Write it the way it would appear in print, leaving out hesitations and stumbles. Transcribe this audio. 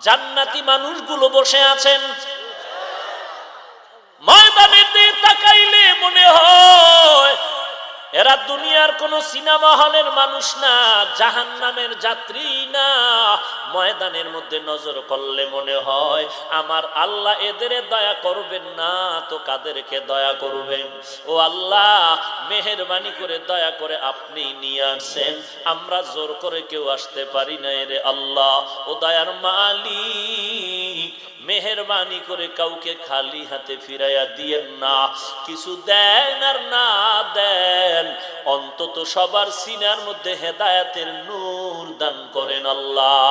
জান্নাতি মানুষগুলো বসে আছেন। ময়দানের দিকে তাকাইলে মনে হয় এরা দুনিয়ার কোন সিনেমা হলের মানুষ না, জাহান্নামের যাত্রী না। ময়দানের মধ্যে নজর করলে মনে হয় আমার আল্লাহ এদের দয়া করবেন না তো কাদেরকে দয়া করবেন। ও আল্লাহ, মেহেরবানি করে দয়া করে আপনি নিয়ে আসেন, আমরা জোর করে কেউ আসতে পারি না রে আল্লাহ। ও দয়ার মালিক, মেহেরবানি করে কাউকে খালি হাতে ফিরাইয়া দিয়েন না, কিছু দেন আর না দেন, অন্তত সবার সিনার মধ্যে হেদায়েতের নূর দান করেন আল্লাহ।